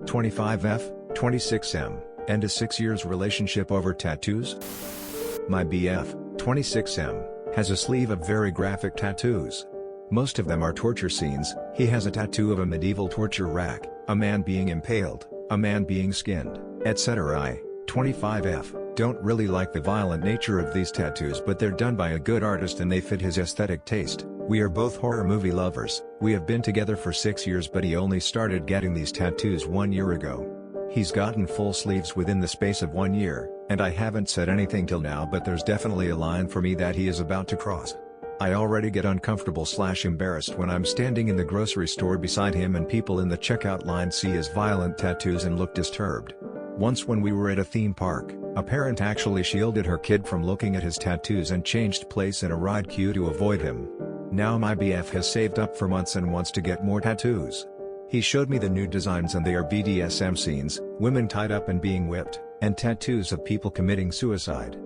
25F, 26M, end a 6 years relationship over tattoos? My BF, 26M, has a sleeve of very graphic tattoos. Most of them are torture scenes. He has a tattoo of a medieval torture rack, a man being impaled, a man being skinned, etc. I, 25F, don't really like the violent nature of these tattoos, but they're done by a good artist and they fit his aesthetic taste. We are both horror movie lovers. We have been together for 6 years, but he only started getting these tattoos 1 year ago. He's gotten full sleeves within the space of 1 year, and I haven't said anything till now, but there's definitely a line for me that he is about to cross. I already get uncomfortable/embarrassed when I'm standing in the grocery store beside him and people in the checkout line see his violent tattoos and look disturbed. Once when we were at a theme park, a parent actually shielded her kid from looking at his tattoos and changed place in a ride queue to avoid him. Now my BF has saved up for months and wants to get more tattoos. He showed me the new designs and they are BDSM scenes, women tied up and being whipped, and tattoos of people committing suicide.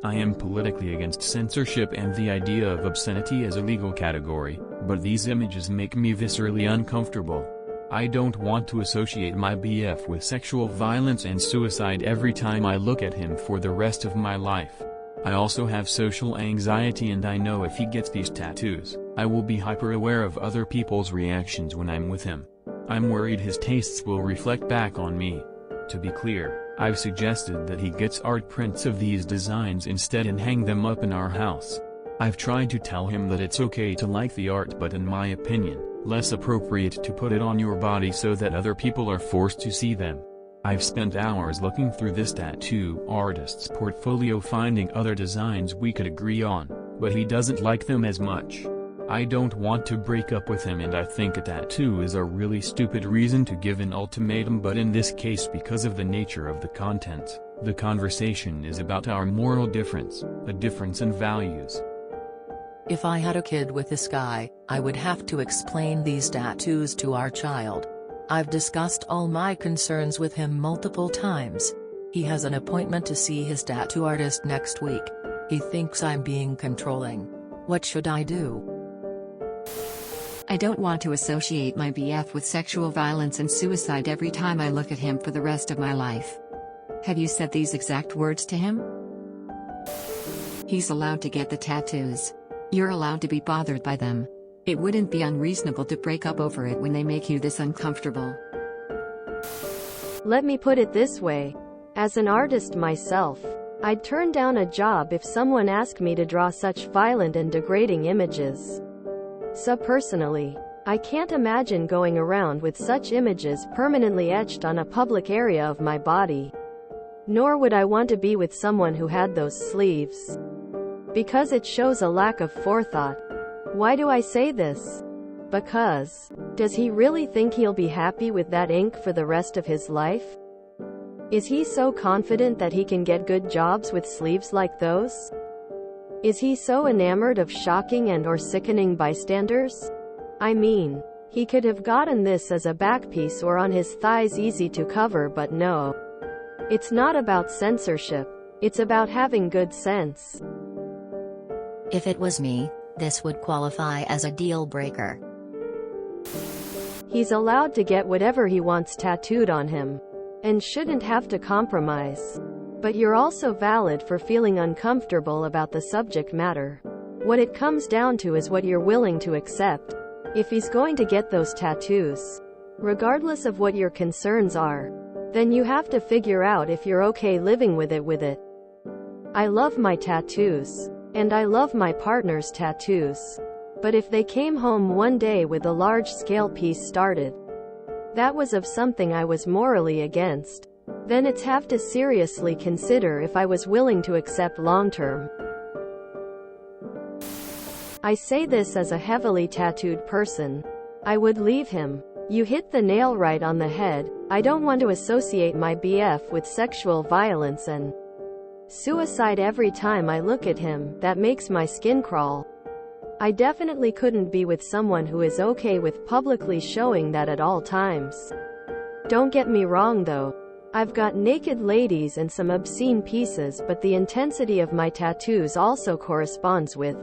I am politically against censorship and the idea of obscenity as a legal category, but these images make me viscerally uncomfortable. I don't want to associate my BF with sexual violence and suicide every time I look at him for the rest of my life. I also have social anxiety, and I know if he gets these tattoos, I will be hyper-aware of other people's reactions when I'm with him. I'm worried his tastes will reflect back on me. To be clear, I've suggested that he gets art prints of these designs instead and hang them up in our house. I've tried to tell him that it's okay to like the art, but in my opinion, less appropriate to put it on your body so that other people are forced to see them. I've spent hours looking through this tattoo artist's portfolio finding other designs we could agree on, but he doesn't like them as much. I don't want to break up with him, and I think a tattoo is a really stupid reason to give an ultimatum, but in this case, because of the nature of the content, the conversation is about our moral difference, a difference in values. If I had a kid with this guy, I would have to explain these tattoos to our child. I've discussed all my concerns with him multiple times. He has an appointment to see his tattoo artist next week. He thinks I'm being controlling. What should I do? I don't want to associate my BF with sexual violence and suicide every time I look at him for the rest of my life. Have you said these exact words to him? He's allowed to get the tattoos. You're allowed to be bothered by them. It wouldn't be unreasonable to break up over it when they make you this uncomfortable. Let me put it this way. As an artist myself, I'd turn down a job if someone asked me to draw such violent and degrading images. So personally, I can't imagine going around with such images permanently etched on a public area of my body. Nor would I want to be with someone who had those sleeves. Because it shows a lack of forethought. Why do I say this? Because, does he really think he'll be happy with that ink for the rest of his life? Is he so confident that he can get good jobs with sleeves like those? Is he so enamored of shocking and or sickening bystanders? I mean, he could have gotten this as a backpiece or on his thighs, easy to cover, but no. It's not about censorship. It's about having good sense. If it was me, this would qualify as a deal breaker. He's allowed to get whatever he wants tattooed on him, and shouldn't have to compromise. But you're also valid for feeling uncomfortable about the subject matter. What it comes down to is what you're willing to accept. If he's going to get those tattoos, regardless of what your concerns are, then you have to figure out if you're okay living with it. I love my tattoos. And I love my partner's tattoos. But if they came home one day with a large-scale piece started, that was of something I was morally against, then it's have to seriously consider if I was willing to accept long-term. I say this as a heavily tattooed person. I would leave him. You hit the nail right on the head. I don't want to associate my BF with sexual violence and suicide every time I look at him. That makes my skin crawl. I definitely couldn't be with someone who is okay with publicly showing that at all times. Don't get me wrong though. I've got naked ladies and some obscene pieces, but the intensity of my tattoos also corresponds with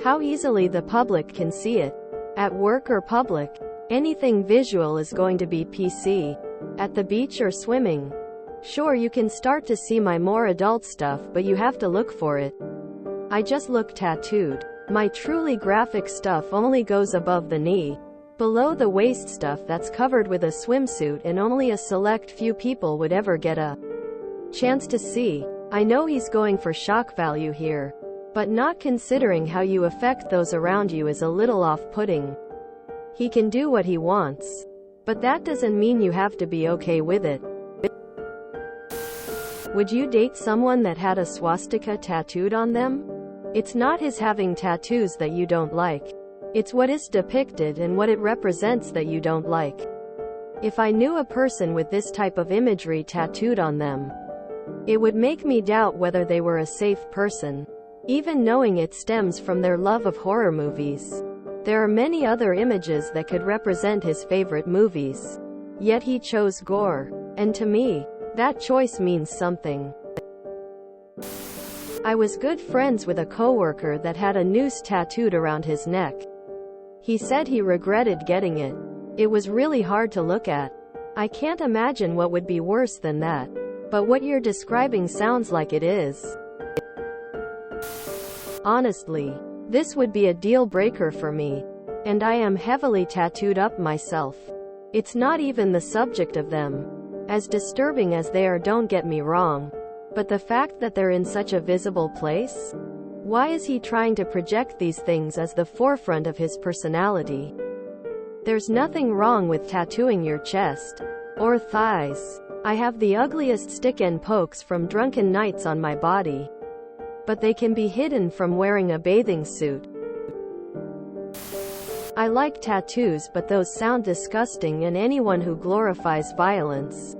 how easily the public can see it. At work or public, Anything visual is going to be PC. At the beach or swimming. Sure, you can start to see my more adult stuff, but you have to look for it. I just look tattooed. My truly graphic stuff only goes above the knee. Below the waist stuff that's covered with a swimsuit and only a select few people would ever get a chance to see. I know he's going for shock value here. But not considering how you affect those around you is a little off-putting. He can do what he wants. But that doesn't mean you have to be okay with it. Would you date someone that had a swastika tattooed on them? It's not his having tattoos that you don't like. It's what is depicted and what it represents that you don't like. If I knew a person with this type of imagery tattooed on them, it would make me doubt whether they were a safe person. Even knowing it stems from their love of horror movies. There are many other images that could represent his favorite movies. Yet he chose gore. And to me, that choice means something. I was good friends with a coworker that had a noose tattooed around his neck. He said he regretted getting it. It was really hard to look at. I can't imagine what would be worse than that. But what you're describing sounds like it is. Honestly, this would be a deal breaker for me. And I am heavily tattooed up myself. It's not even the subject of them. As disturbing as they are, don't get me wrong. But the fact that they're in such a visible place? Why is he trying to project these things as the forefront of his personality? There's nothing wrong with tattooing your chest. Or thighs. I have the ugliest stick and pokes from drunken nights on my body. But they can be hidden from wearing a bathing suit. I like tattoos, but those sound disgusting, and anyone who glorifies violence,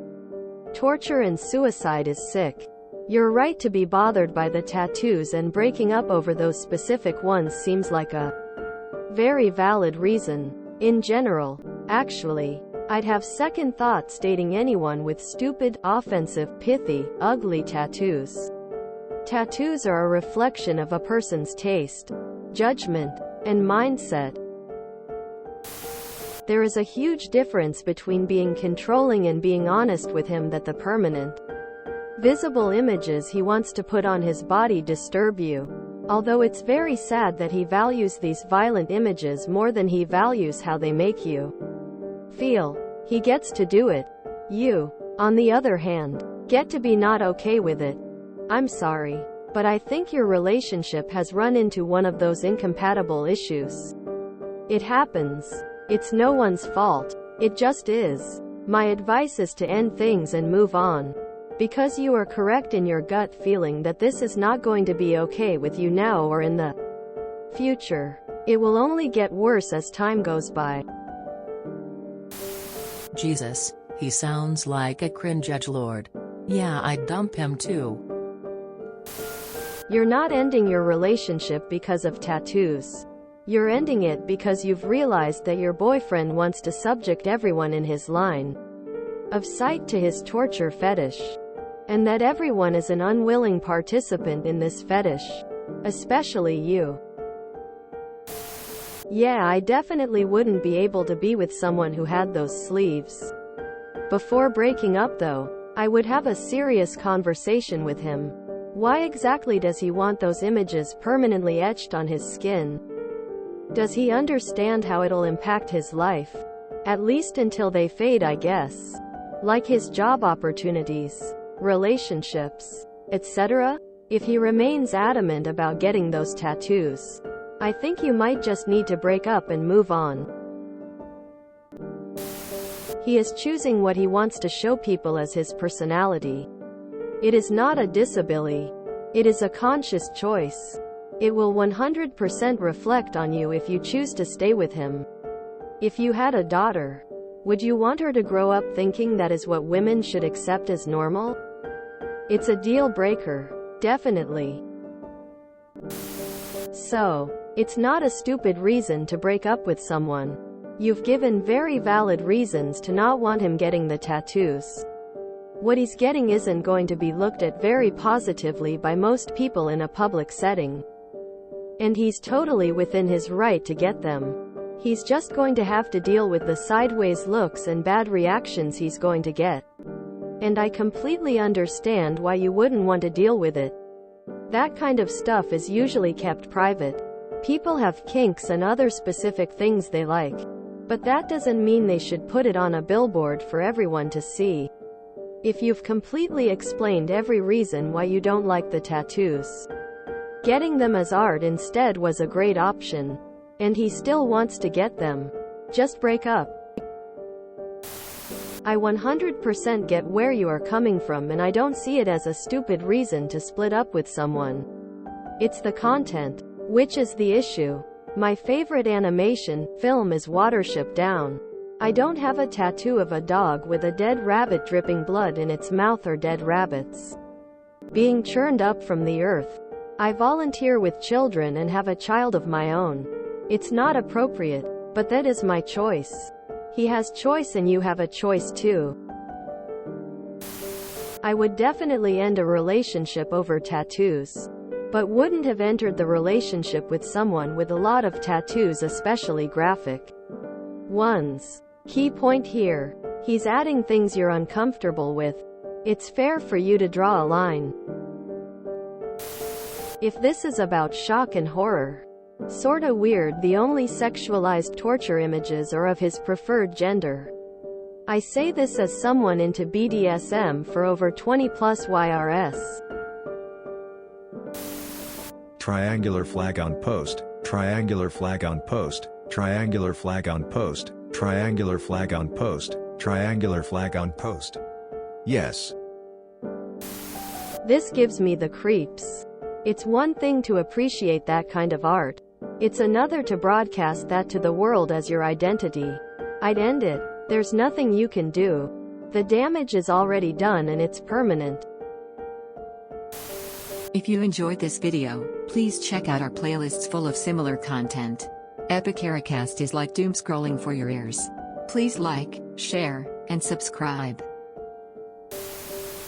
torture and suicide is sick. You're right to be bothered by the tattoos, and breaking up over those specific ones seems like a very valid reason. In general, actually, I'd have second thoughts dating anyone with stupid, offensive, pithy, ugly tattoos. Tattoos are a reflection of a person's taste, judgment, and mindset. There is a huge difference between being controlling and being honest with him that the permanent, visible images he wants to put on his body disturb you. Although it's very sad that he values these violent images more than he values how they make you feel. He gets to do it. You, on the other hand, get to be not okay with it. I'm sorry, but I think your relationship has run into one of those incompatible issues. It happens. It's no one's fault. It just is. My advice is to end things and move on. Because you are correct in your gut feeling that this is not going to be okay with you now or in the future. It will only get worse as time goes by. Jesus, he sounds like a cringe edgelord. Yeah, I'd dump him too. You're not ending your relationship because of tattoos. You're ending it because you've realized that your boyfriend wants to subject everyone in his line of sight to his torture fetish. And that everyone is an unwilling participant in this fetish. Especially you. Yeah, I definitely wouldn't be able to be with someone who had those sleeves. Before breaking up though, I would have a serious conversation with him. Why exactly does he want those images permanently etched on his skin? Does he understand how it'll impact his life? At least until they fade, I guess. Like his job opportunities, relationships, etc. If he remains adamant about getting those tattoos, I think you might just need to break up and move on. He is choosing what he wants to show people as his personality. It is not a disability. It is a conscious choice. It will 100% reflect on you if you choose to stay with him. If you had a daughter, would you want her to grow up thinking that is what women should accept as normal? It's a deal breaker. Definitely. So, it's not a stupid reason to break up with someone. You've given very valid reasons to not want him getting the tattoos. What he's getting isn't going to be looked at very positively by most people in a public setting. And he's totally within his right to get them. He's just going to have to deal with the sideways looks and bad reactions he's going to get. And I completely understand why you wouldn't want to deal with it. That kind of stuff is usually kept private. People have kinks and other specific things they like. But that doesn't mean they should put it on a billboard for everyone to see. If you've completely explained every reason why you don't like the tattoos, getting them as art instead was a great option. And he still wants to get them. Just break up. I 100% get where you are coming from, and I don't see it as a stupid reason to split up with someone. It's the content, which is the issue. My favorite animation film is Watership Down. I don't have a tattoo of a dog with a dead rabbit dripping blood in its mouth or dead rabbits being churned up from the earth. I volunteer with children and have a child of my own. It's not appropriate, but that is my choice. He has choice and you have a choice too. I would definitely end a relationship over tattoos, but wouldn't have entered the relationship with someone with a lot of tattoos, especially graphic ones. Key point here. He's adding things you're uncomfortable with. It's fair for you to draw a line. If this is about shock and horror, sorta weird, the only sexualized torture images are of his preferred gender. I say this as someone into BDSM for over 20 plus YRS. Triangular flag on post, triangular flag on post, triangular flag on post, triangular flag on post, triangular flag on post. Yes. This gives me the creeps. It's one thing to appreciate that kind of art. It's another to broadcast that to the world as your identity. I'd end it. There's nothing you can do. The damage is already done and it's permanent. If you enjoyed this video, please check out our playlists full of similar content. Epic Ericast is like doom scrolling for your ears. Please like, share, and subscribe.